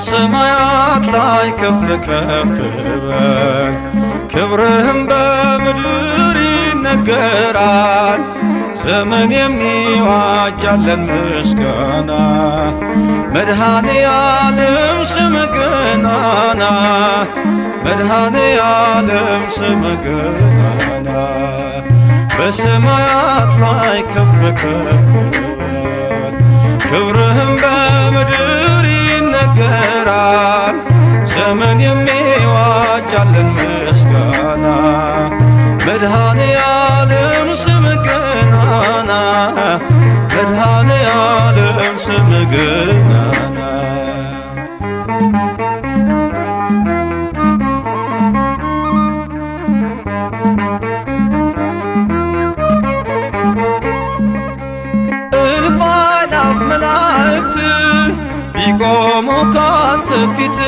በሰማያት ላይ ከፍ ከፍ በል ክብርህም በምድር ይነገራል። ዘመን የሚዋጃለን ምስጋና መድኃኔ ዓለም ስምህ ገናና መድኃኔ ዓለም ስምህ ገናና በሰማያት ላይ ከፍ ከፍ በል ክብርህም በምድር ይነገራል። ዘመን የሚዋጃለን ምስጋና መድኃኔ ዓለም ስምህ ገናና መድኃኔ ዓለም ስምህ ገናና እልፍ አእላፍ መላእክት ቢቆሙ ካንተ ፊት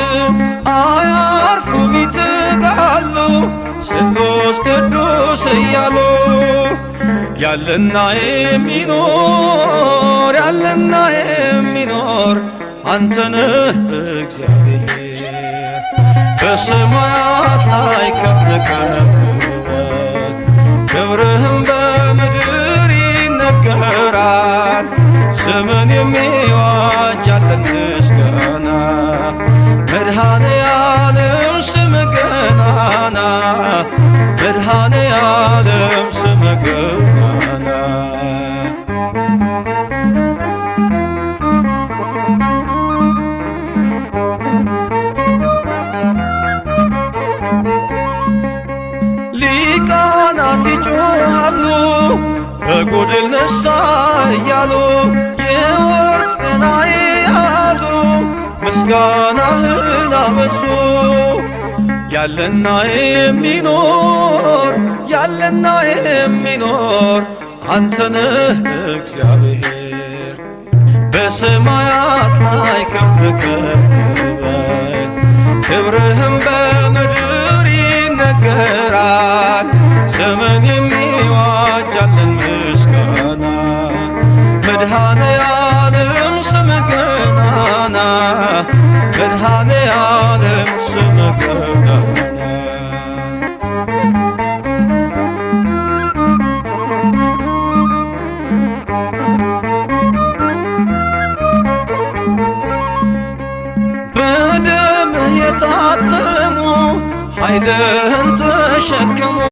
አያርፉም ይትጋሉ ስሉስ ቅዱስ እያሉ ያለና የሚኖር ያለና የሚኖር አንተ ነህ እግዚአብሔር። በሰማያት ላይ ከፍ ከፍ በል ክብርህም በምድር ይነገራል። ዘመን የሚዋጃለን ምስጋና መድኃኔ ዓለም ስምህ ገናና መድኃኔ ዓለም ስምህ ገናና ሊቃናት ይጮኻሉ በጎድል ነሣ እያሉ የወርቅ ጽና የያዙ ምስጋናህን አበዙ። ያለና የሚኖር ያለና የሚኖር አንተ ነህ እግዚአብሔር። በሰማያት ላይ ከፍ ከፍ በል ክብርህም በምድር ይነገራል። ዘመን የሚዋጃለን ምስጋና መድኃኔ ዓለም ስምህ ገናና መድኃኔ ዓለም ስምህ ገናና በደምህ የታተሙ ኃይልህን ተሸከሙ